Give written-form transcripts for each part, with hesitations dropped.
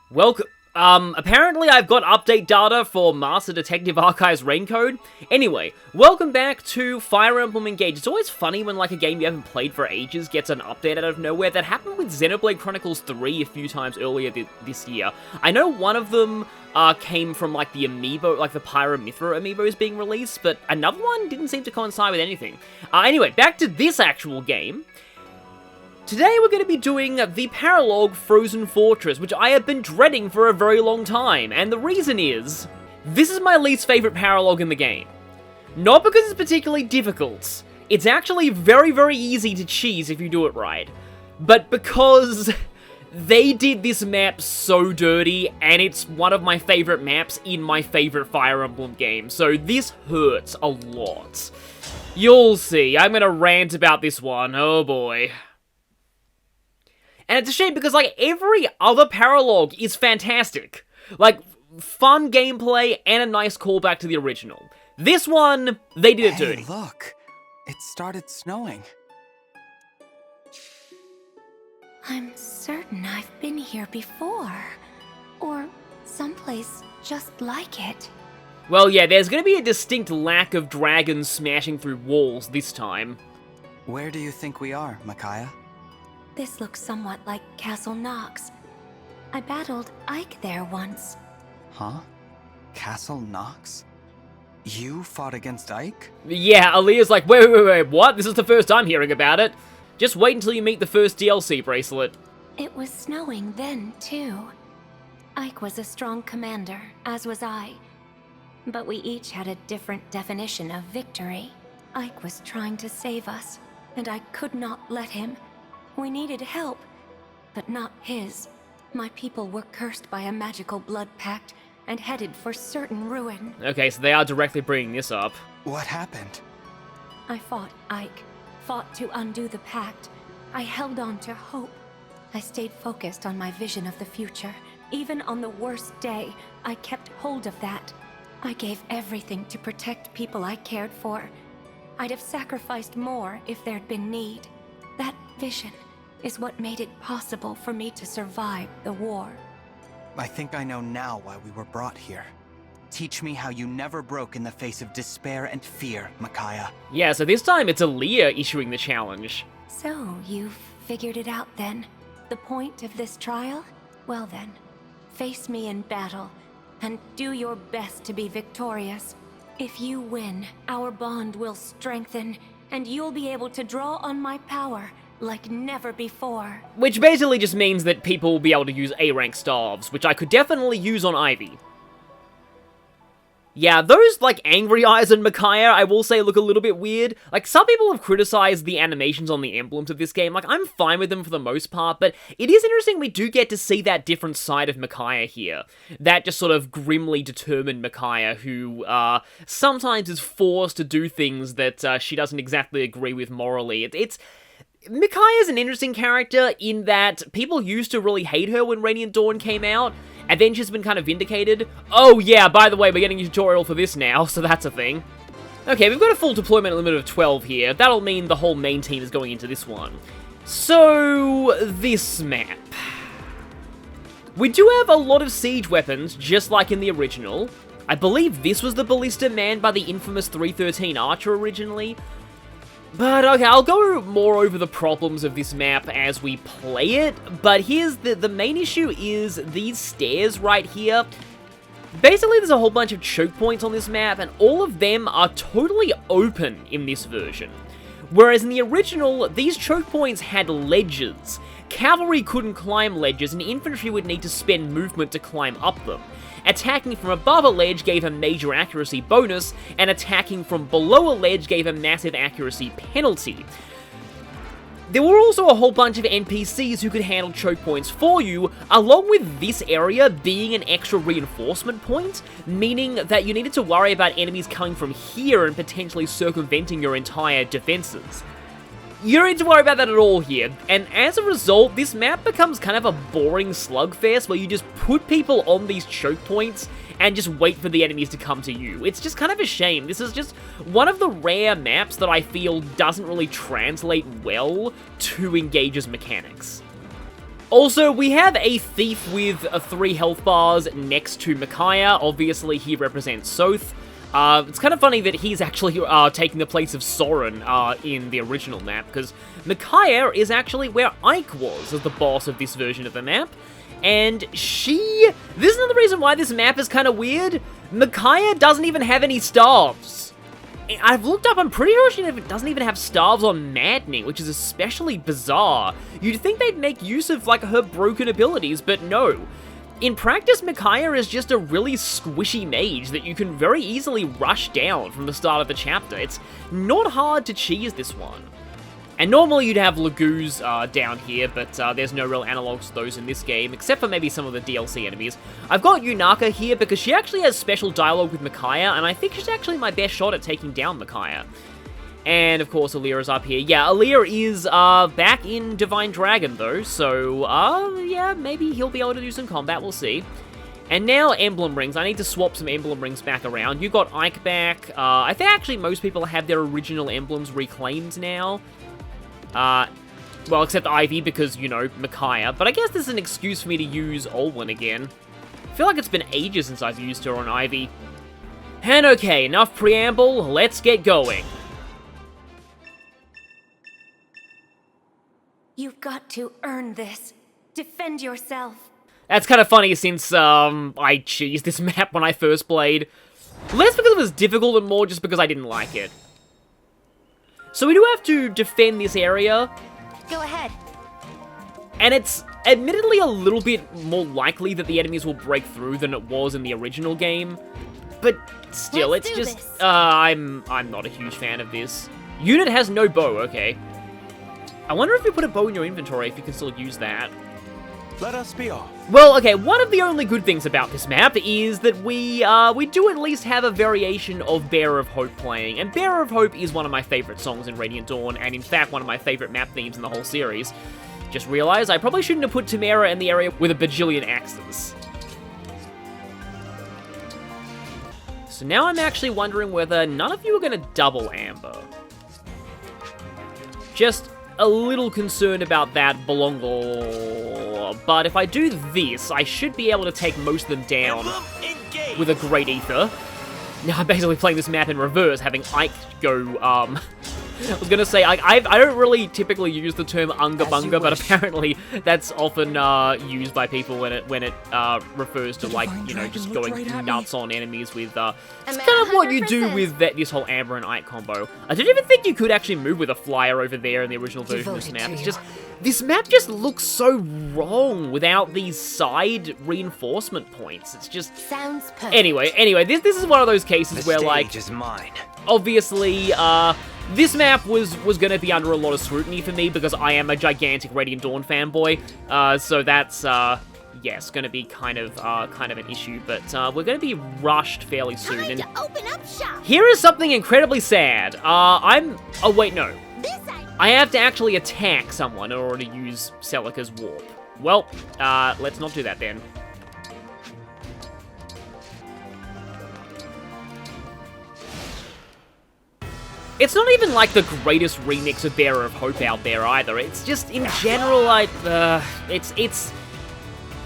Welcome. Apparently I've got update data for Master Detective Archive's rain code. Anyway, welcome back to Fire Emblem Engage. It's always funny when, like, a game you haven't played for ages gets an update out of nowhere. That happened with Xenoblade Chronicles 3 a few times earlier this year. I know one of them came from, like, the amiibo, like the Pyramithra amiibos being released, but another one didn't seem to coincide with anything. Anyway, back to this actual game. Today we're going to be doing the Paralogue Frozen Fortress, which I have been dreading for a very long time, and the reason is, this is my least favourite Paralogue in the game. Not because it's particularly difficult, it's actually very, very easy to cheese if you do it right, but because they did this map so dirty, and it's one of my favourite maps in my favourite Fire Emblem game, so this hurts a lot. You'll see, I'm going to rant about this one, oh boy. And it's a shame because, like, every other Paralogue is fantastic. Like, fun gameplay and a nice callback to the original. This one, they did it dirty. Hey, look. It started snowing. I'm certain I've been here before. Or someplace just like it. Well, yeah, there's gonna be a distinct lack of dragons smashing through walls this time. Where do you think we are, Micaiah? This looks somewhat like Castle Nox. I battled Ike there once. Huh? Castle Nox? You fought against Ike? Yeah, Aaliyah's like, wait, what? This is the first I'm hearing about it. Just wait until you meet the first DLC bracelet. It was snowing then, too. Ike was a strong commander, as was I. But we each had a different definition of victory. Ike was trying to save us, and I could not let him. We needed help, but not his. My people were cursed by a magical blood pact and headed for certain ruin. Okay, so they are directly bringing this up. What happened? I fought Ike, fought to undo the pact. I held on to hope. I stayed focused on my vision of the future. Even on the worst day, I kept hold of that. I gave everything to protect people I cared for. I'd have sacrificed more if there'd been need. That vision is what made it possible for me to survive the war. I think I know now why we were brought here. Teach me how you never broke in the face of despair and fear, Micaiah. Yeah, so this time it's Aaliyah issuing the challenge. So, you've figured it out then? The point of this trial? Well then, face me in battle, and do your best to be victorious. If you win, our bond will strengthen, and you'll be able to draw on my power like never before. Which basically just means that people will be able to use A-rank staves, which I could definitely use on Ivy. Yeah, those, like, angry eyes on Micaiah, I will say, look a little bit weird. Like, some people have criticized the animations on the emblems of this game. Like, I'm fine with them for the most part, but it is interesting we do get to see that different side of Micaiah here. That just sort of grimly determined Micaiah who, sometimes is forced to do things that, she doesn't exactly agree with morally. Micaiah's an interesting character in that people used to really hate her when Radiant Dawn came out, and then she's been kind of vindicated. Oh yeah, by the way, we're getting a tutorial for this now, so that's a thing. Okay, we've got a full deployment limit of 12 here. That'll mean the whole main team is going into this one. So, this map. We do have a lot of siege weapons, just like in the original. I believe this was the ballista manned by the infamous 313 Archer originally. But, okay, I'll go more over the problems of this map as we play it, but here's the main issue is these stairs right here. Basically, there's a whole bunch of choke points on this map, and all of them are totally open in this version. Whereas in the original, these choke points had ledges. Cavalry couldn't climb ledges, and infantry would need to spend movement to climb up them. Attacking from above a ledge gave a major accuracy bonus, and attacking from below a ledge gave a massive accuracy penalty. There were also a whole bunch of NPCs who could handle choke points for you, along with this area being an extra reinforcement point, meaning that you needed to worry about enemies coming from here and potentially circumventing your entire defenses. You don't need to worry about that at all here, and as a result, this map becomes kind of a boring slugfest where you just put people on these choke points and just wait for the enemies to come to you. It's just kind of a shame. This is just one of the rare maps that I feel doesn't really translate well to Engage's mechanics. Also, we have a thief with 3 health bars next to Micaiah. Obviously, he represents Soth. It's kind of funny that he's actually taking the place of Soren in the original map, because Micaiah is actually where Ike was as the boss of this version of the map. And this is another reason why this map is kind of weird. Micaiah doesn't even have any staves. I've looked up, I'm pretty sure she doesn't even have staves on Maddening, which is especially bizarre. You'd think they'd make use of, like, her broken abilities, but no. In practice, Micaiah is just a really squishy mage that you can very easily rush down from the start of the chapter. It's not hard to cheese this one. And normally you'd have Lagoos down here, but there's no real analogs to those in this game, except for maybe some of the DLC enemies. I've got Yunaka here because she actually has special dialogue with Micaiah, and I think she's actually my best shot at taking down Micaiah. And, of course, Alira's up here. Yeah, Alira is back in Divine Dragon, though, so, yeah, maybe he'll be able to do some combat, we'll see. And now Emblem Rings. I need to swap some Emblem Rings back around. You got Ike back. I think actually most people have their original emblems reclaimed now. Well, except Ivy, because, you know, Micaiah. But I guess this is an excuse for me to use Olwen again. I feel like it's been ages since I've used her on Ivy. And okay, enough preamble, let's get going. You've got to earn this. Defend yourself. That's kind of funny since, I cheesed this map when I first played. Less because it was difficult and more just because I didn't like it. So we do have to defend this area. Go ahead. And it's admittedly a little bit more likely that the enemies will break through than it was in the original game. But still, Let's it's do just, this. I'm not a huge fan of this. Unit has no bow, okay. I wonder if you put a bow in your inventory, if you can still use that. Let us be off. Well, okay, one of the only good things about this map is that we do at least have a variation of Bearer of Hope playing, and Bearer of Hope is one of my favorite songs in Radiant Dawn, and in fact one of my favorite map themes in the whole series. Just realized I probably shouldn't have put Tamara in the area with a bajillion axes. So now I'm actually wondering whether none of you are gonna double Amber. Just a little concerned about that Belongo, but if I do this, I should be able to take most of them down with a Great Ether. Now I'm basically playing this map in reverse, having Ike go, I was gonna say, I don't really typically use the term Unga Bunga, but apparently that's often used by people when it refers to, like, you know, just going nuts on enemies with, it's kind of what you do with this whole Amber and Ike combo. I didn't even think you could actually move with a flyer over there in the original version of this map. It's just, this map just looks so wrong without these side reinforcement points. It's just... Sounds perfect. Anyway, this is one of those cases where, like, is mine. obviously, this map was gonna be under a lot of scrutiny for me because I am a gigantic Radiant Dawn fanboy, so that's, yes, gonna be kind of an issue, but, we're gonna be rushed fairly soon, and Open up shop. here is something incredibly sad. Oh wait, no. I have to actually attack someone in order to use Celica's warp. Well, let's not do that then. It's not even like the greatest remix of Bearer of Hope out there either. It's just, in general,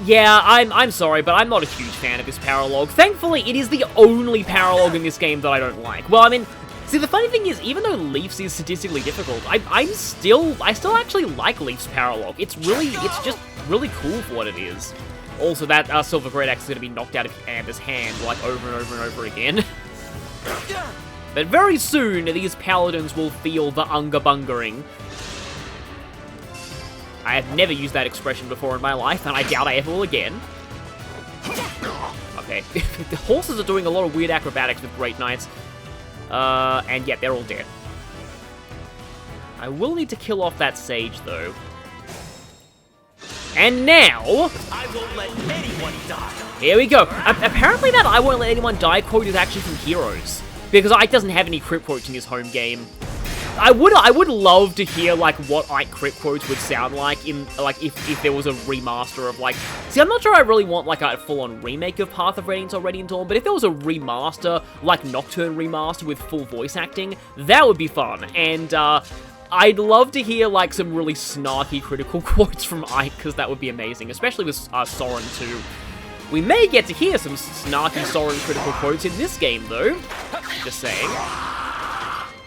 yeah, I'm sorry, but I'm not a huge fan of this paralog. Thankfully, it is the only paralog in this game that I don't like. Well, I mean, see, the funny thing is, even though Leafs is statistically difficult, I still actually like Leafs paralog. It's just really cool for what it is. Also, that Silver Great Axe is going to be knocked out of Amber's hand, like, over and over and over again. But very soon, these paladins will feel the unga-bungering. I have never used that expression before in my life, and I doubt I ever will again. Okay, the horses are doing a lot of weird acrobatics with Great Knights. And yeah, they're all dead. I will need to kill off that sage, though. And now... I won't let anyone die. Here we go. Apparently that I won't let anyone die quote is actually from Heroes. Because Ike doesn't have any crit quotes in his home game. I would love to hear, like, what Ike crit quotes would sound like in, like, if there was a remaster of, like... See, I'm not sure I really want, like, a full-on remake of Path of Radiance or Radiant Dawn, but if there was a remaster, like Nocturne remaster with full voice acting, that would be fun. And, I'd love to hear, like, some really snarky critical quotes from Ike, because that would be amazing, especially with Soren, too. We may get to hear some snarky Soren critical quotes in this game, though. Just saying.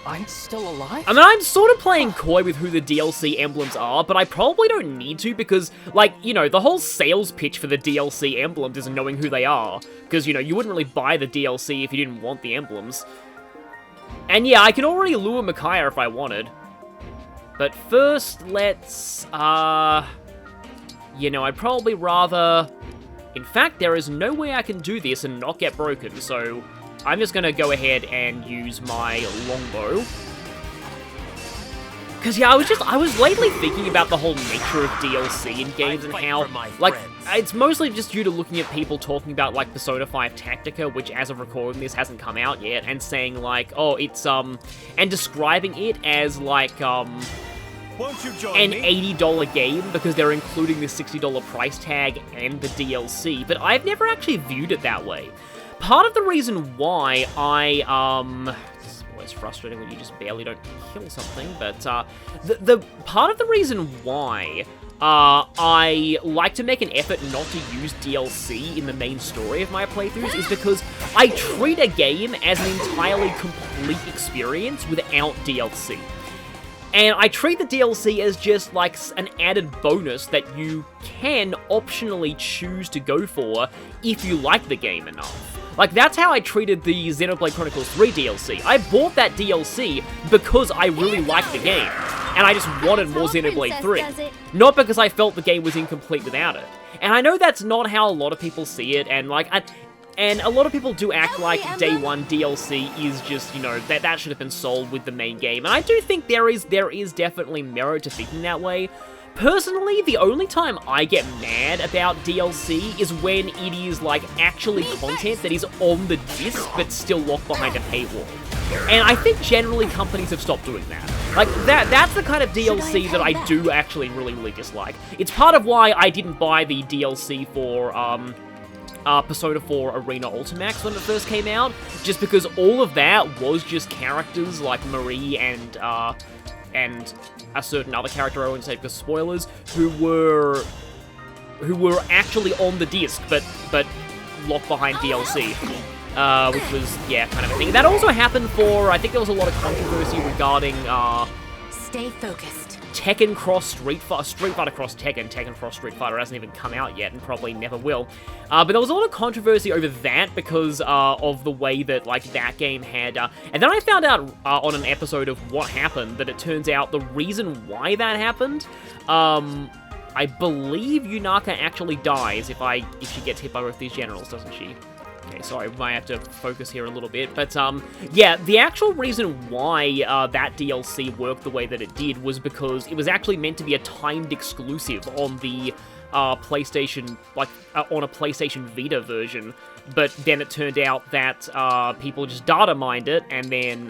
I'm still alive? I mean, I'm sort of playing coy with who the DLC emblems are, but I probably don't need to because, like, you know, the whole sales pitch for the DLC emblems is knowing who they are. Because, you know, you wouldn't really buy the DLC if you didn't want the emblems. And yeah, I can already lure Micaiah if I wanted. But first, let's, you know, I'd probably rather... In fact, there is no way I can do this and not get broken, so I'm just gonna go ahead and use my longbow. Because, yeah, I was lately thinking about the whole nature of DLC in games and how, like, it's mostly just due to looking at people talking about, like, Persona 5 Tactica, which, as of recording this, hasn't come out yet, and saying, like, oh, it's, and describing it as, like, Won't you join an me? $80 game because they're including the $60 price tag and the DLC, but I've never actually viewed it that way. Part of the reason why it's always frustrating when you just barely don't kill something, but, the part of the reason why, I like to make an effort not to use DLC in the main story of my playthroughs is because I treat a game as an entirely complete experience without DLC. And I treat the DLC as just, like, an added bonus that you can optionally choose to go for if you like the game enough. Like, that's how I treated the Xenoblade Chronicles 3 DLC. I bought that DLC because I really liked the game, and I just wanted more Xenoblade 3. Not because I felt the game was incomplete without it. And I know that's not how a lot of people see it, and, like, and a lot of people do act like Day 1 DLC is just, you know, that should have been sold with the main game. And I do think there is definitely merit to thinking that way. Personally, the only time I get mad about DLC is when it is, like, actually content that is on the disc but still locked behind a paywall. And I think generally companies have stopped doing that. Like, that's the kind of DLC that I do actually really, really dislike. It's part of why I didn't buy the DLC for, Persona 4 Arena Ultimax when it first came out, just because all of that was just characters like Marie and a certain other character, I won't say because spoilers, who were actually on the disc, but locked behind DLC, which was, yeah, kind of a thing. That also happened for, I think there was a lot of controversy regarding, Stay focused. Tekken Cross Street Fighter Cross Tekken. Tekken Cross Street Fighter hasn't even come out yet and probably never will. But there was a lot of controversy over that because of the way that, like, that game had... and then I found out on an episode of what happened that it turns out the reason why that happened, I believe Yunaka actually dies if she gets hit by both these generals, doesn't she? Okay, sorry, we might have to focus here a little bit, but, yeah, the actual reason why, that DLC worked the way that it did was because it was actually meant to be a timed exclusive on the, PlayStation, like, on a PlayStation Vita version, but then it turned out that, people just data mined it, and then,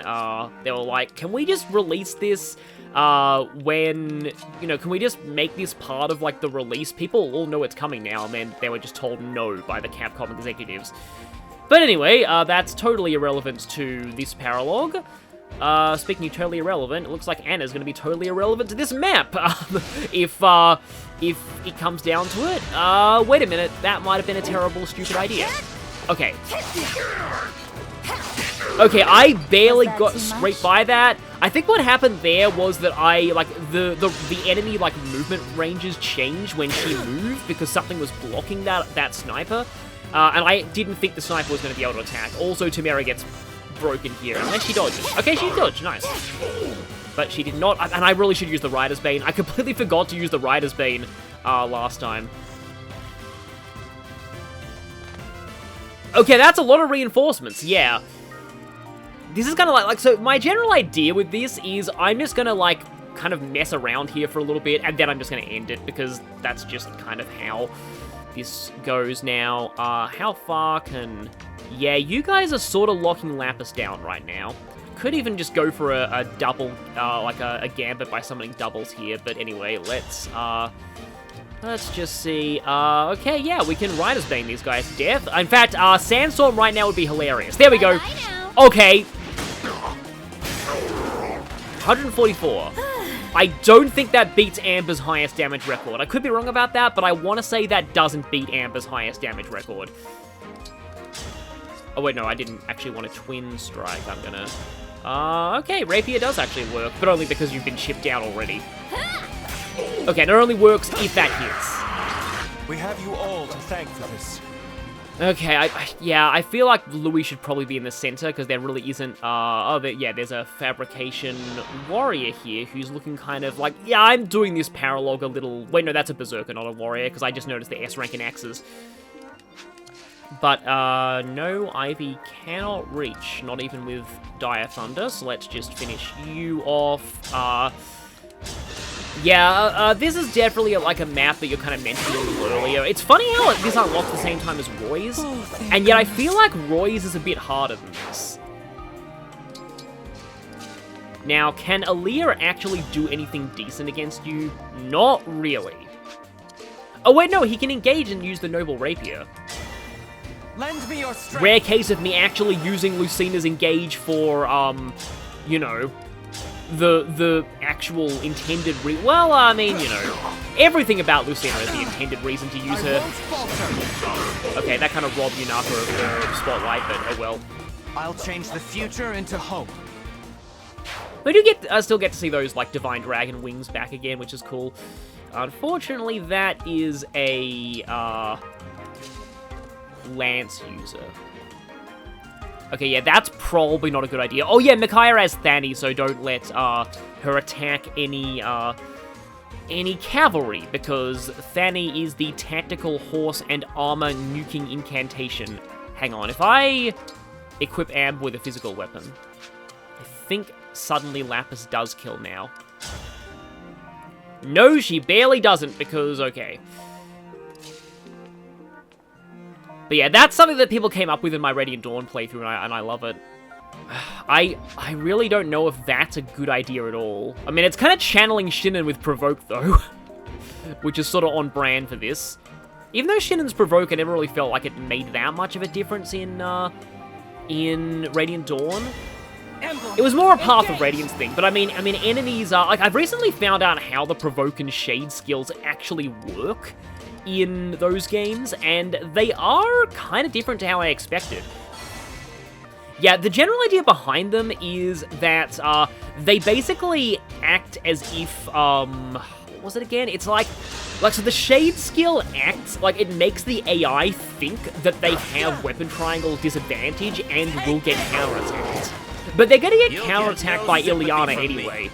they were like, can we just release this, when, you know, can we just make this part of, like, the release? People all know it's coming now, and then they were just told no by the Capcom executives. But anyway, that's totally irrelevant to this paralogue. Speaking of totally irrelevant, it looks like Anna's gonna be totally irrelevant to this map, if it comes down to it. Wait a minute, that might have been a terrible, stupid idea. Okay. Okay, I barely got straight by that. I think what happened there was that the enemy, like, movement ranges changed when she moved because something was blocking that sniper. And I didn't think the sniper was going to be able to attack. Also, Tamara gets broken here, unless she dodges. Okay, she dodged, nice. But she did not, and I really should use the Rider's Bane. I completely forgot to use the Rider's Bane last time. Okay, that's a lot of reinforcements, yeah. This is kind of like, so my general idea with this is I'm just going to, like, kind of mess around here for a little bit, and then I'm just going to end it, because that's just kind of how this goes now. How far can... Yeah, you guys are sort of locking Lapis down right now. Could even just go for a double, like a gambit by summoning doubles here, but anyway, let's just see. Okay, yeah, we can Rider's Bane these guys to death. In fact, Sandstorm right now would be hilarious. There we go. Okay. 144. I don't think that beats Amber's highest damage record. I could be wrong about that, but I want to say that doesn't beat Amber's highest damage record. Oh, wait, no, I didn't actually want a twin strike. I'm gonna... okay, Rapier does actually work, but only because you've been chipped out already. Okay, it only works if that hits. We have you all to thank for this. Okay, yeah, I feel like Louis should probably be in the center, because there really isn't, there's a fabrication warrior here who's looking kind of like, yeah, I'm doing this paralog a little... Wait, no, that's a berserker, not a warrior, because I just noticed the S rank in axes. But, no, Ivy cannot reach, not even with Dire Thunder, so let's just finish you off. This is definitely like a map that you're kind of mentioning a little earlier. It's funny how this unlocks the same time as Roy's, and yet I feel like Roy's is a bit harder than this. Now, can Aaliyah actually do anything decent against you? Not really. Oh wait, no, he can engage and use the Noble Rapier. Lend me your strength. Rare case of me actually using Lucina's engage for, you know, the actual intended well, I mean, you know, everything about Lucina is the intended reason to use her. Okay, that kind of robbed Yunaka of her spotlight, but oh well. I'll change the future into hope. We do still get to see those, like, Divine Dragon wings back again, which is cool. Unfortunately, that is a, Lance user. Okay, yeah, that's probably not a good idea. Oh yeah, Micaiah has Thani, so don't let her attack any cavalry, because Thani is the tactical horse and armor nuking incantation. Hang on, if I equip Amber with a physical weapon, I think suddenly Lapis does kill now. No, she barely doesn't, because, okay. But yeah, that's something that people came up with in my Radiant Dawn playthrough, and I love it. I really don't know if that's a good idea at all. I mean, it's kind of channeling Shinnen with Provoke, though. Which is sort of on brand for this. Even though Shinnen's Provoke, I never really felt like it made that much of a difference in Radiant Dawn. It was more a Path of Radiance thing, but I mean, enemies are... Like, I've recently found out how the Provoke and Shade skills actually work in those games, and they are kind of different to how I expected. Yeah, the general idea behind them is that they basically act as if, what was it again? It's like, so the Shade skill acts, like, it makes the AI think that they have weapon triangle disadvantage and will get counterattacked. But they're gonna get counterattacked by Ileana anyway.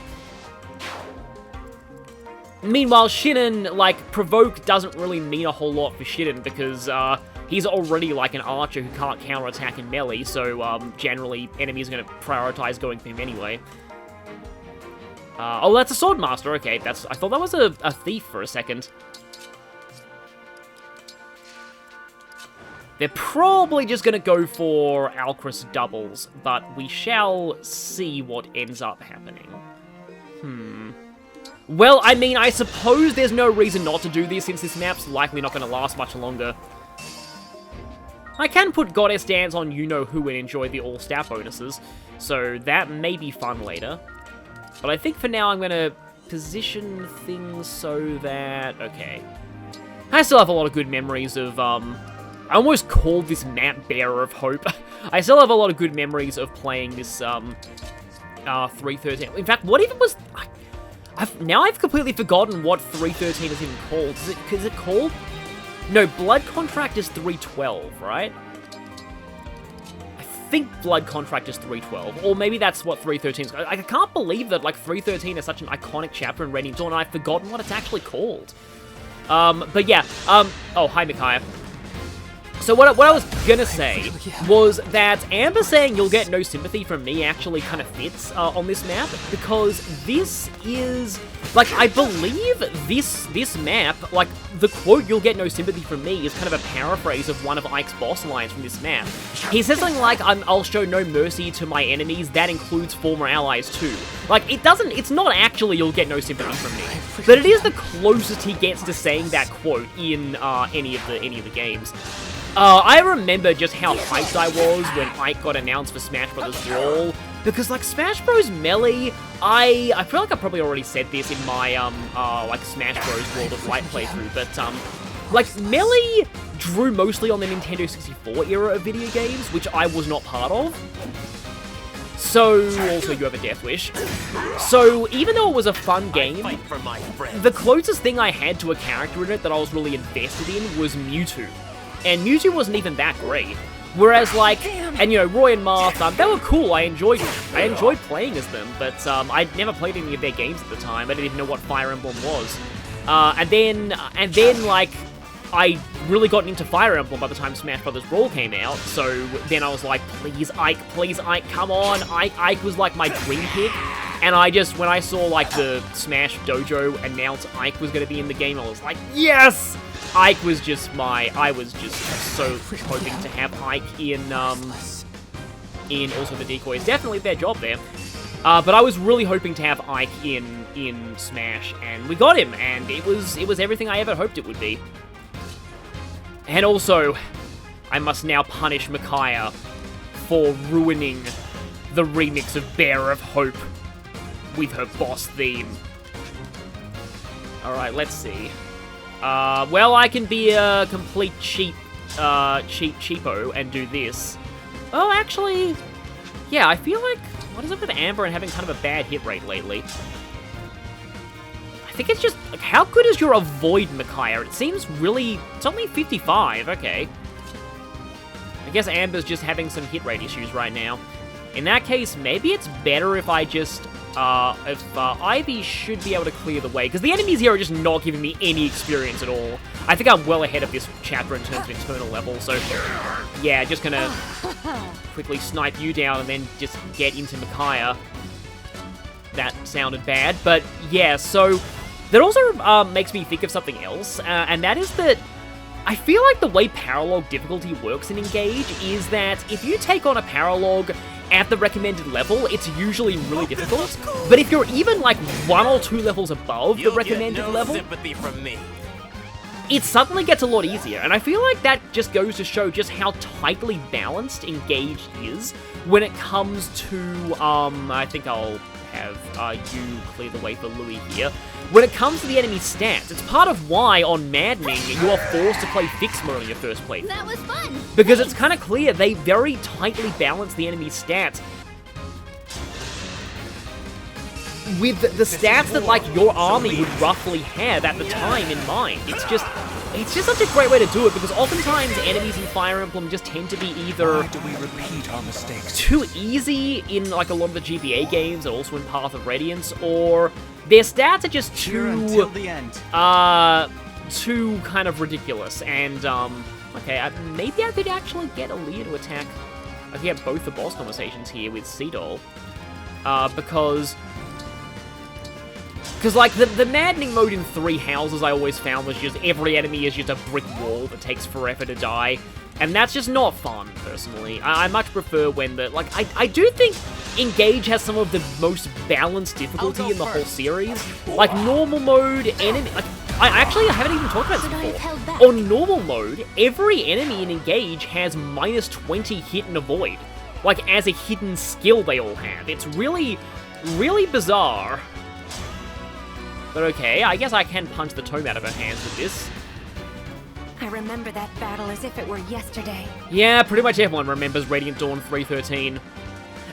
Meanwhile, Shinnen, like, Provoke doesn't really mean a whole lot for Shinnen because, he's already, like, an archer who can't counterattack in melee, so, generally, enemies are gonna prioritize going for him anyway. Oh, that's a Swordmaster, okay, I thought that was a thief for a second. They're probably just gonna go for Alcris doubles, but we shall see what ends up happening. Well, I mean, I suppose there's no reason not to do this since this map's likely not going to last much longer. I can put Goddess Dance on you-know-who and enjoy the all-stat bonuses, so that may be fun later. But I think for now I'm going to position things so that... Okay. I still have a lot of good memories of, I almost called this map Bearer of Hope. I still have a lot of good memories of playing this, 313. In fact, what if it was... Now I've completely forgotten what 313 is even called. Is it called? No, Blood Contract is 312, right? I think Blood Contract is 312, or maybe that's what 313 is. I can't believe that, like, 313 is such an iconic chapter in Radiant Dawn, and I've forgotten what it's actually called. But yeah, oh, hi, Micaiah. So what I was gonna say was that Amber saying you'll get no sympathy from me actually kind of fits on this map, because this is, like, I believe this map, like, the quote, "you'll get no sympathy from me," is kind of a paraphrase of one of Ike's boss lines from this map. He says something like, "I'll show no mercy to my enemies, that includes former allies too." Like, it's not actually "you'll get no sympathy from me," but it is the closest he gets to saying that quote in any of the games. I remember just how hyped I was when Ike got announced for Smash Bros. Brawl, Because, like, Smash Bros. Melee, I feel like I probably already said this in my, like, Smash Bros. World of Light playthrough, but, like, Melee drew mostly on the Nintendo 64 era of video games, which I was not part of. So, also you have a Death Wish. So, even though it was a fun game, the closest thing I had to a character in it that I was really invested in was Mewtwo. And Mewtwo wasn't even that great. Whereas, like, and, you know, Roy and Marth, they were cool, I enjoyed playing as them, but, I'd never played any of their games at the time, I didn't even know what Fire Emblem was. And then, like, I really got into Fire Emblem by the time Smash Bros. Brawl came out, so then I was like, please, Ike, come on. Ike was, like, my dream pick, and I just, when I saw, like, the Smash Dojo announce Ike was gonna be in the game, I was like, yes! Ike was just I was just so hoping to have Ike in also the decoys. Definitely their job there. But I was really hoping to have Ike in Smash, and we got him, and it was everything I ever hoped it would be. And also, I must now punish Micaiah for ruining the remix of Bearer of Hope with her boss theme. Alright, let's see. Well, I can be a complete cheapo and do this. Oh, actually, yeah, I feel like, what is it with Amber and having kind of a bad hit rate lately? I think it's just, like, how good is your Avoid, Micaiah? It seems really, it's only 55, okay. I guess Amber's just having some hit rate issues right now. In that case, maybe it's better if I just, Ivy should be able to clear the way, because the enemies here are just not giving me any experience at all. I think I'm well ahead of this chapter in terms of internal level, so yeah, just gonna quickly snipe you down and then just get into Micaiah. That sounded bad, but yeah, so that also makes me think of something else, and that is that I feel like the way Paralog difficulty works in Engage is that if you take on a Paralog at the recommended level, it's usually really difficult, but if you're even like 1 or 2 levels above the recommended level, sympathy from me. it suddenly gets a lot easier, and I feel like that just goes to show just how tightly balanced Engage is when it comes to, I think I'll have you clear the way for Louis here. When it comes to the enemy stats, it's part of why on Maddening you are forced to play Fixed Mode on your first playthrough. That was fun! Because it's kind of clear they very tightly balance the enemy stats with the stats that, like, your army would roughly have at the time in mind. It's just such a great way to do it, because oftentimes enemies in Fire Emblem just tend to be either Why do we repeat our mistakes? too easy in, like, a lot of the GBA games, and also in Path of Radiance, or their stats are just Cheer until too, the end. too kind of ridiculous, and, okay, maybe I could actually get Aaliyah to attack. I could get both the boss conversations here with Seadoll, because, like, the maddening mode in 3 houses I always found was just every enemy is just a brick wall that takes forever to die, and that's just not fun, personally. I much prefer when like, I do think Engage has some of the most balanced difficulty in the whole series. Like, normal mode, enemy, like, I haven't even talked about this before. On normal mode, every enemy in Engage has -20 hit and avoid. Like, as a hidden skill they all have. It's really, really bizarre. But okay, I guess I can punch the tome out of her hands with this. I remember that battle as if it were yesterday. Yeah, pretty much everyone remembers Radiant Dawn 313.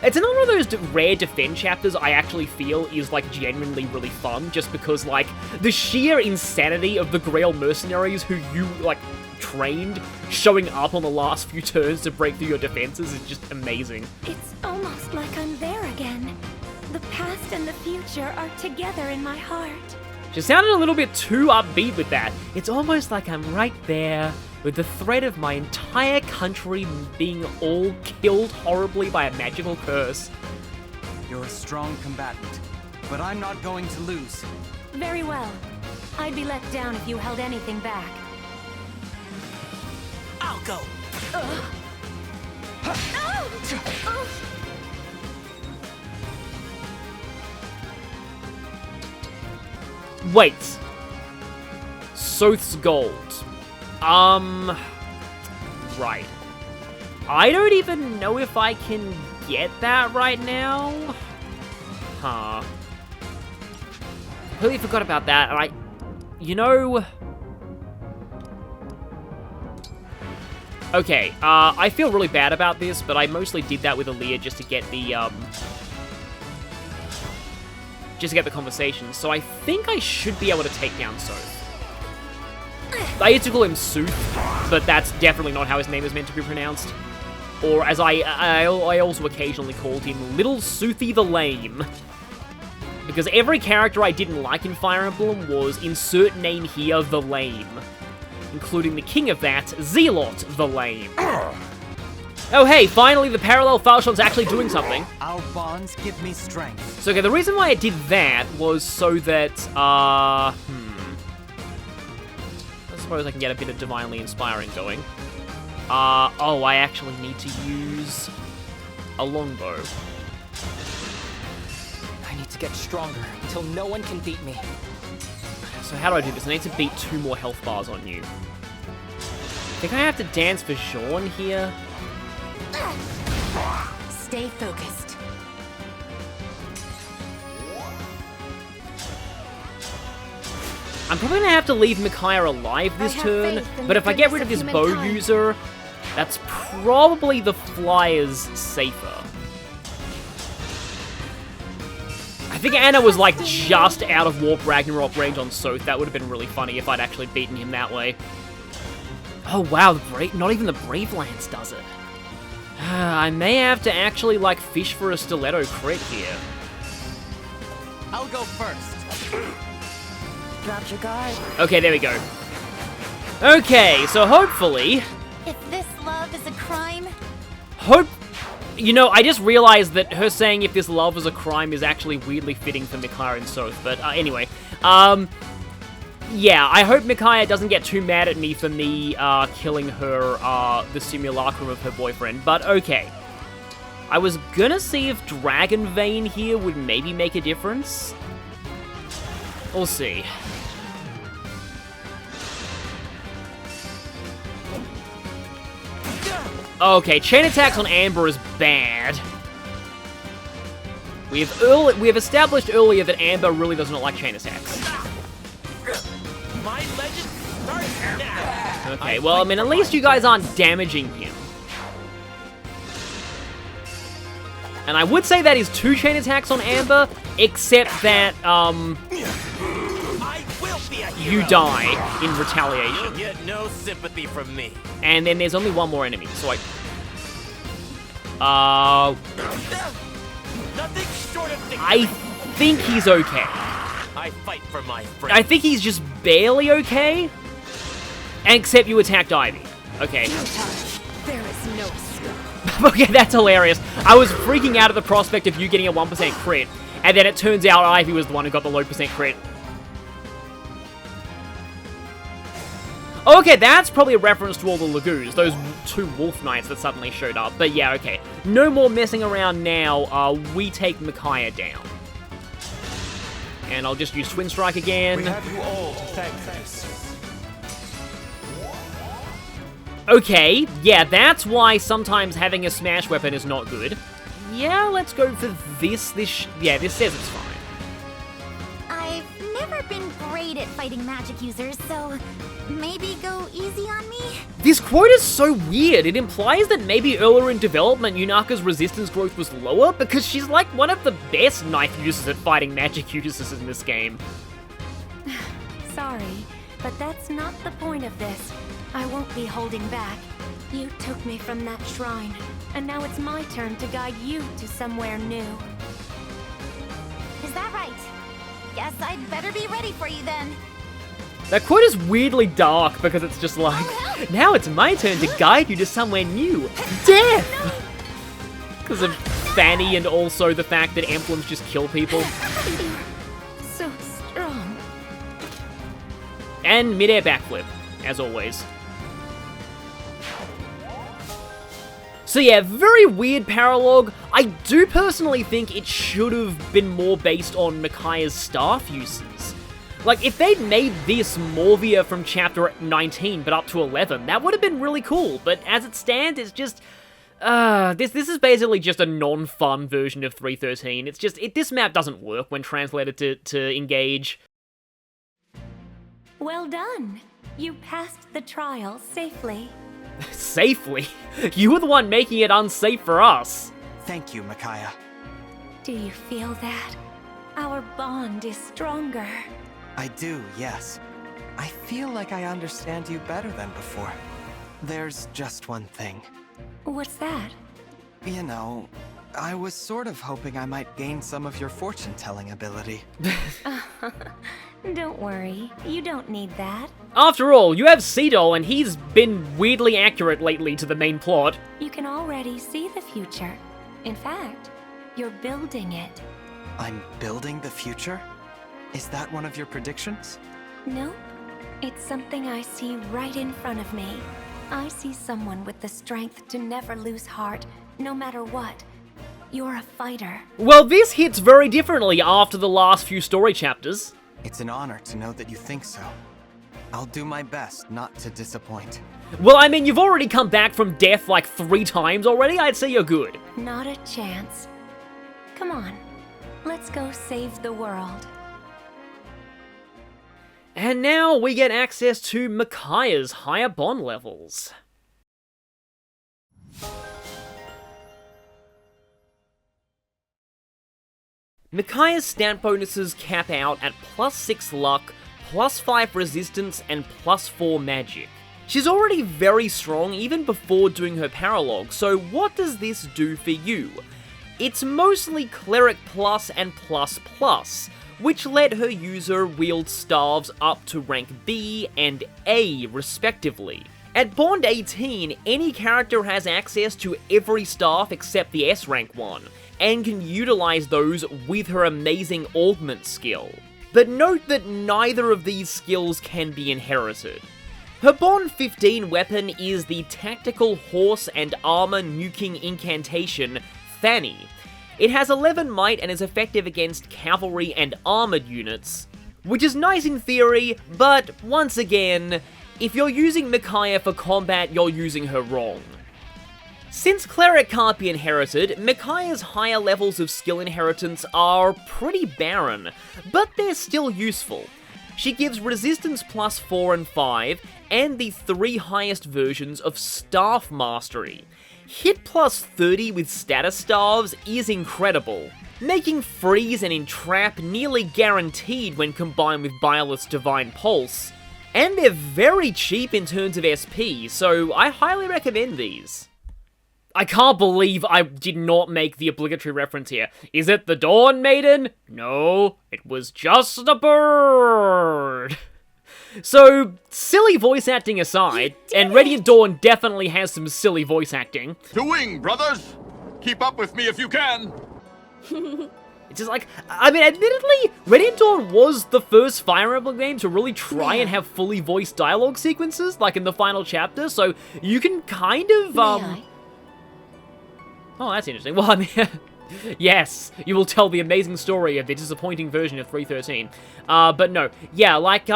It's another one of those rare defend chapters I actually feel is, like, genuinely really fun, just because, like, the sheer insanity of the Grail mercenaries who you, like, trained showing up on the last few turns to break through your defenses is just amazing. It's almost like I'm there again. The past and the future are together in my heart. She sounded a little bit too upbeat with that. It's almost like I'm right there, with the threat of my entire country being all killed horribly by a magical curse. You're a strong combatant, but I'm not going to lose. Very well. I'd be let down if you held anything back. I'll go. Wait. Soth's Gold. Right. I don't even know if I can get that right now. Huh. Completely forgot about that, and you know... Okay, I feel really bad about this, but I mostly did that with Aaliyah just to get the, conversation, so I think I should be able to take down Soph. I used to call him Sooth, but that's definitely not how his name is meant to be pronounced. Or, as I also occasionally called him, Little Soothy the Lame. Because every character I didn't like in Fire Emblem was insert name here, the Lame. Including the king of that, Zealot the Lame. Oh hey, finally the parallel file shot's actually doing something. Our bonds give me strength. So okay, the reason why I did that was so that, I suppose I can get a bit of Divinely Inspiring going. Oh, I actually need to use a longbow. I need to get stronger until no one can beat me. So how do I do this? I need to beat 2 more health bars on you. I think I have to dance for Jean here. Stay focused. I'm probably gonna have to leave Micaiah alive this turn, but if I get rid of this bow user, that's probably the Flyer's safer. I think Anna was like just out of Warp Ragnarok range on Soph. That would have been really funny if I'd actually beaten him that way. Oh wow, not even the Brave Lance does it. I may have to actually like fish for a stiletto crit here. I'll go first. Drop your guard. Okay, there we go. Okay, so hopefully... If this love is a crime... You know, I just realized that her saying if this love is a crime is actually weirdly fitting for Micaiah and Soph, but anyway. Yeah, I hope Micaiah doesn't get too mad at me for me killing her, the simulacrum of her boyfriend, but okay. I was gonna see if Dragon Vein here would maybe make a difference. We'll see. Okay, chain attacks on Amber is bad. We have established earlier that Amber really does not like chain attacks. My legend starts now. Okay, well, I mean, at least you guys aren't damaging him. And I would say that is 2 chain attacks on Amber, except that, I will be a hero. you die in retaliation. You'll get no sympathy from me. And then there's only one more enemy, so Nothing short of victory. I think he's okay. I fight for my friends. I think he's just barely okay. Except you attacked Ivy. Okay. There is no escape. Okay, that's hilarious. I was freaking out at the prospect of you getting a 1% crit, and then it turns out Ivy was the one who got the low percent crit. Okay, that's probably a reference to all the Lagoos, those 2 Wolf Knights that suddenly showed up. But yeah, okay. No more messing around now. We take Micaiah down. And I'll just use Twin Strike again. We have you all to thank for this. Okay, yeah, that's why sometimes having a smash weapon is not good. Yeah, let's go for this. Yeah, this says it's fine. I've never been great at fighting magic users, so maybe go easy on me? This quote is so weird. It implies that maybe earlier in development, Yunaka's resistance growth was lower because she's like one of the best knife users at fighting magic users in this game. Sorry, but that's not the point of this. I won't be holding back. You took me from that shrine, and now it's my turn to guide you to somewhere new. Is that right? Guess I'd better be ready for you then. That quote is weirdly dark because it's just like, now it's my turn to guide you to somewhere new. Death! Because of Fanny and also the fact that emblems just kill people. So strong. And mid-air backflip, as always. So yeah, very weird paralogue. I do personally think it should have been more based on Micaiah's staff uses. Like, if they'd made this Morvia from chapter 19, but up to 11, that would have been really cool. But as it stands, it's just This is basically just a non-fun version of 313. It's just, this map doesn't work when translated to Engage. Well done. You passed the trial safely. Safely? You were the one making it unsafe for us. Thank you, Micaiah. Do you feel that? Our bond is stronger. I do, yes. I feel like I understand you better than before. There's just one thing. What's that? You know, I was sort of hoping I might gain some of your fortune-telling ability. Don't worry, you don't need that. After all, you have Seedol, and he's been weirdly accurate lately to the main plot. You can already see the future. In fact, you're building it. I'm building the future? Is that one of your predictions? Nope. It's something I see right in front of me. I see someone with the strength to never lose heart, no matter what. You're a fighter. Well, this hits very differently after the last few story chapters. It's an honor to know that you think so. I'll do my best not to disappoint. Well, I mean, you've already come back from death like 3 times already. I'd say you're good. Not a chance. Come on, let's go save the world. And now we get access to Micaiah's higher bond levels. Micaiah's stat bonuses cap out at +6 luck, +5 resistance, and +4 magic. She's already very strong even before doing her paralogue, so what does this do for you? It's mostly Cleric Plus and Plus Plus, which let her user wield staves up to rank B and A respectively. At Bond 18, any character has access to every staff except the S rank one, and can utilize those with her amazing augment skill. But note that neither of these skills can be inherited. Her Bond 15 weapon is the tactical horse and armor nuking incantation, Fanny. It has 11 might and is effective against cavalry and armored units, which is nice in theory, but once again, if you're using Micaiah for combat, you're using her wrong. Since Cleric can't be inherited, Micaiah's higher levels of skill inheritance are pretty barren, but they're still useful. She gives resistance +4 and 5, and the 3 highest versions of Staff Mastery. Hit +30 with status staves is incredible, making freeze and entrap nearly guaranteed when combined with Byleth's Divine Pulse, and they're very cheap in terms of SP, so I highly recommend these. I can't believe I did not make the obligatory reference here. Is it the Dawn Maiden? No, it was just a bird. So, silly voice acting aside, and Radiant Dawn definitely has some silly voice acting. To wing, brothers! Keep up with me if you can! It's just like, I mean, admittedly, Radiant Dawn was the first Fire Emblem game to really try and have fully voiced dialogue sequences, like in the final chapter, so you can kind of, Oh, that's interesting. Well, I mean, yes, you will tell the amazing story of the disappointing version of 313. But no, yeah, like,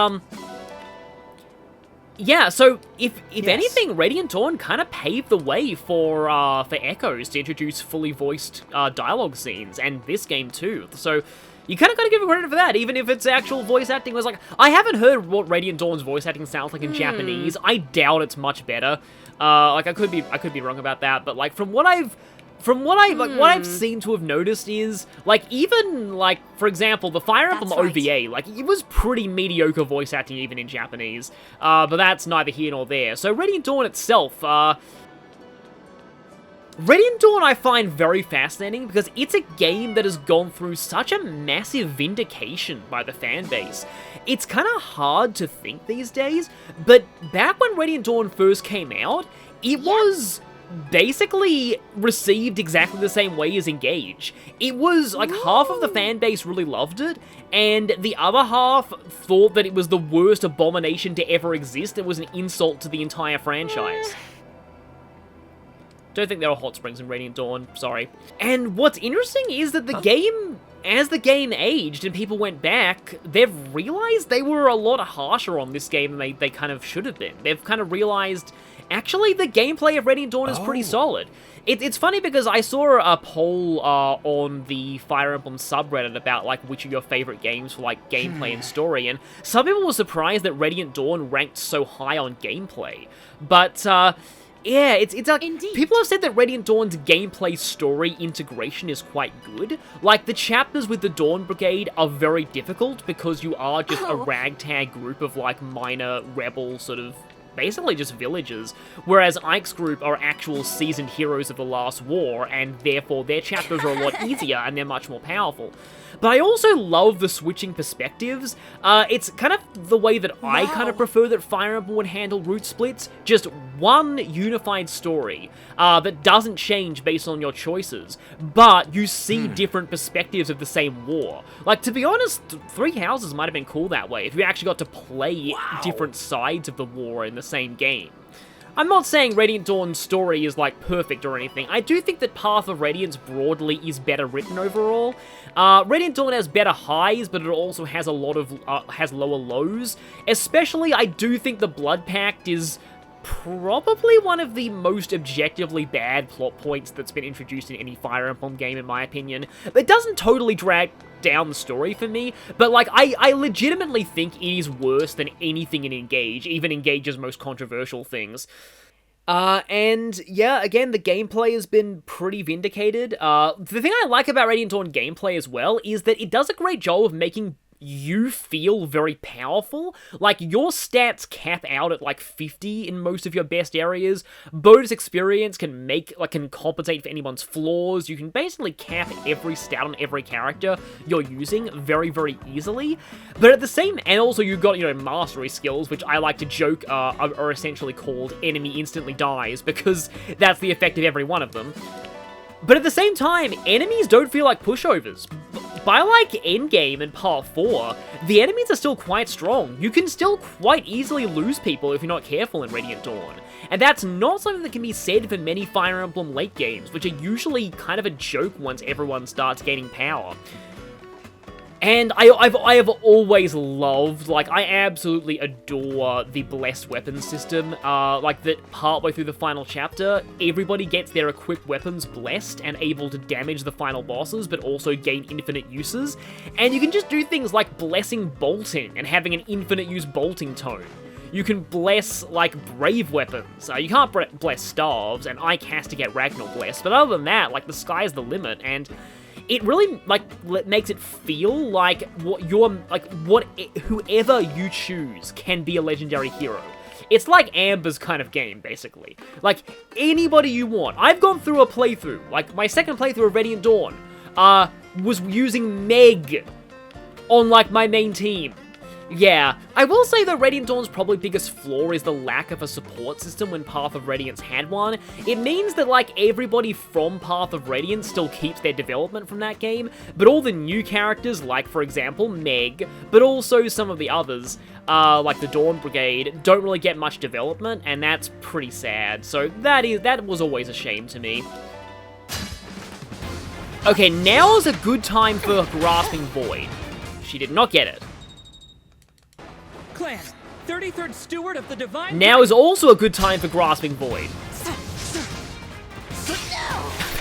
yeah, so if anything, Radiant Dawn kind of paved the way for Echoes to introduce fully voiced dialogue scenes, and this game too. So you kind of got to give it credit for that, even if its actual voice acting was like, I haven't heard what Radiant Dawn's voice acting sounds like in Japanese. I doubt it's much better. Like I could be wrong about that, but like what I've seen to have noticed is, like, even, like, for example, the Fire Emblem OVA, like, it was pretty mediocre voice acting even in Japanese, but that's neither here nor there. So Radiant Dawn itself, Radiant Dawn I find very fascinating because it's a game that has gone through such a massive vindication by the fanbase. It's kind of hard to think these days, but back when Radiant Dawn first came out, it was basically received exactly the same way as Engage. It was like half of the fan base really loved it, and the other half thought that it was the worst abomination to ever exist. It was an insult to the entire franchise. Don't think there are hot springs in Radiant Dawn, sorry. And what's interesting is that the game, as the game aged and people went back, they've realized they were a lot harsher on this game than they kind of should have been. They've kind of realized, Actually, the gameplay of Radiant Dawn is pretty solid. It's funny because I saw a poll on the Fire Emblem subreddit about, like, which are your favorite games for, like, gameplay and story, and some people were surprised that Radiant Dawn ranked so high on gameplay. But, yeah, it's like, Indeed. people have said that Radiant Dawn's gameplay story integration is quite good. Like, the chapters with the Dawn Brigade are very difficult because you are just a ragtag group of, like, minor rebel sort of basically just villagers, whereas Ike's group are actual seasoned heroes of the last war, and therefore their chapters are a lot easier and they're much more powerful. But I also love the switching perspectives. It's kind of the way that I kind of prefer that Fire Emblem would handle route splits. Just one unified story that doesn't change based on your choices, but you see different perspectives of the same war. Like, to be honest, Three Houses might have been cool that way, if you actually got to play different sides of the war in the same game. I'm not saying Radiant Dawn's story is, like, perfect or anything. I do think that Path of Radiance broadly is better written overall. Radiant Dawn has better highs, but it also has a lot of, has lower lows. Especially, I do think the Blood Pact is probably one of the most objectively bad plot points that's been introduced in any Fire Emblem game, in my opinion. It doesn't totally drag down the story for me, but, like, I legitimately think it is worse than anything in Engage, even Engage's most controversial things. And yeah, again, the gameplay has been pretty vindicated. The thing I like about Radiant Dawn gameplay as well is that it does a great job of making you feel very powerful. Like, your stats cap out at, like, 50 in most of your best areas. Bonus experience can compensate for anyone's flaws. You can basically cap every stat on every character you're using very, very easily. But at the same, and also you've got, you know, mastery skills, which I like to joke are essentially called enemy instantly dies, because that's the effect of every one of them. But at the same time, enemies don't feel like pushovers. By, like, endgame and Part 4, the enemies are still quite strong. You can still quite easily lose people if you're not careful in Radiant Dawn. And that's not something that can be said for many Fire Emblem late games, which are usually kind of a joke once everyone starts gaining power. And I have always loved, like, I absolutely adore the blessed weapons system. Like, that partway through the final chapter, everybody gets their equipped weapons blessed and able to damage the final bosses, but also gain infinite uses. And you can just do things like blessing bolting and having an infinite use bolting tone. You can bless, like, brave weapons. You can't bless staves, and Ike has to get Ragnar blessed. But other than that, like, the sky's the limit, and it really, like, makes it feel like whoever you choose can be a legendary hero. It's like Amber's kind of game, basically. Like, anybody you want. I've gone through a playthrough, like, my second playthrough of Radiant Dawn, was using Meg on, like, my main team. Yeah, I will say that Radiant Dawn's probably biggest flaw is the lack of a support system when Path of Radiance had one. It means that, like, everybody from Path of Radiance still keeps their development from that game, but all the new characters, like, for example, Meg, but also some of the others, like the Dawn Brigade, don't really get much development, and that's pretty sad. So that was always a shame to me. Okay, now is a good time for Grasping Void. She did not get it. Clan, 33rd Steward of the Divine... Now is also a good time for Grasping Void.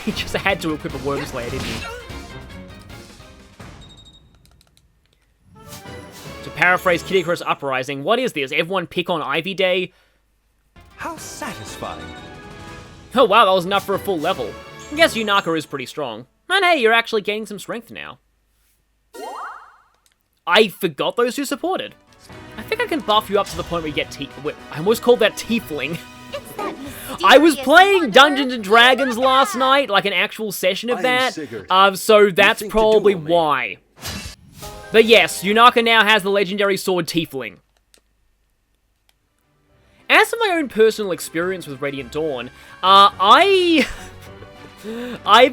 He just had to equip a Worm Slayer, didn't he? To paraphrase Kid Icarus Uprising, what is this? Everyone pick on Ivy Day? How satisfying. Oh wow, that was enough for a full level. I guess Yunaka is pretty strong. And hey, you're actually gaining some strength now. I forgot those who supported. I think I can buff you up to the point where you get I almost called that Tiefling. I was playing Dungeons and Dragons last night, like an actual session of that, so that's probably why. But yes, Yunaka now has the legendary sword Tiefling. As for my own personal experience with Radiant Dawn, I've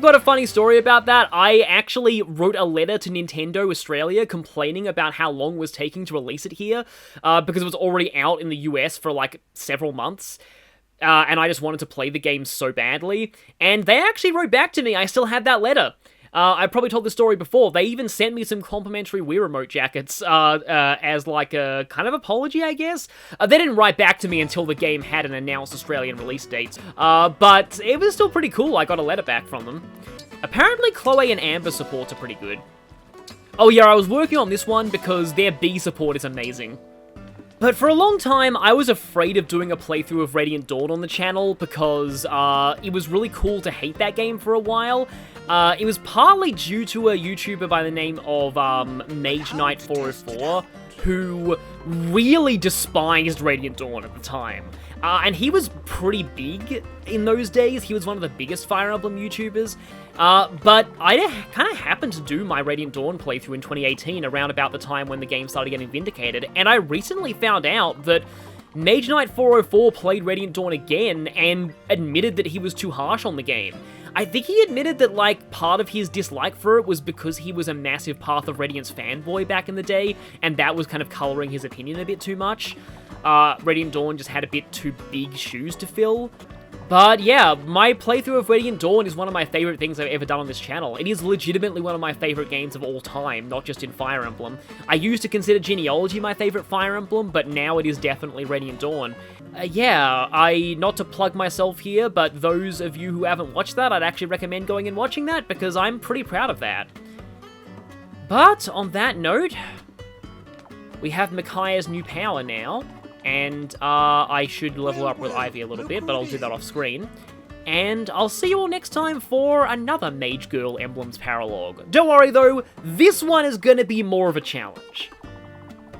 got a funny story about that. I actually wrote a letter to Nintendo Australia complaining about how long it was taking to release it here, because it was already out in the US for like several months, and I just wanted to play the game so badly, and they actually wrote back to me. I still have that letter. I probably told this story before. They even sent me some complimentary Wii Remote jackets as like a kind of apology, I guess. They didn't write back to me until the game had an announced Australian release date, but it was still pretty cool. I got a letter back from them. Apparently, Chloe and Amber supports are pretty good. Oh yeah, I was working on this one because their B support is amazing. But for a long time, I was afraid of doing a playthrough of Radiant Dawn on the channel because it was really cool to hate that game for a while. It was partly due to a YouTuber by the name of Mage Knight 404, who really despised Radiant Dawn at the time. And he was pretty big in those days. He was one of the biggest Fire Emblem YouTubers. But I kind of happened to do my Radiant Dawn playthrough in 2018, around about the time when the game started getting vindicated, and I recently found out that Mage Knight 404 played Radiant Dawn again and admitted that he was too harsh on the game. I think he admitted that, like, part of his dislike for it was because he was a massive Path of Radiance fanboy back in the day, and that was kind of coloring his opinion a bit too much. Radiant Dawn just had a bit too big shoes to fill. But yeah, my playthrough of Radiant Dawn is one of my favorite things I've ever done on this channel. It is legitimately one of my favorite games of all time, not just in Fire Emblem. I used to consider Genealogy my favorite Fire Emblem, but now it is definitely Radiant Dawn. Not to plug myself here, but those of you who haven't watched that, I'd actually recommend going and watching that, because I'm pretty proud of that. But on that note, we have Micaiah's new power now. And I should level up with Ivy a little bit, but I'll do that off screen. And I'll see you all next time for another Mage Girl Emblems Paralogue. Don't worry though, this one is gonna be more of a challenge.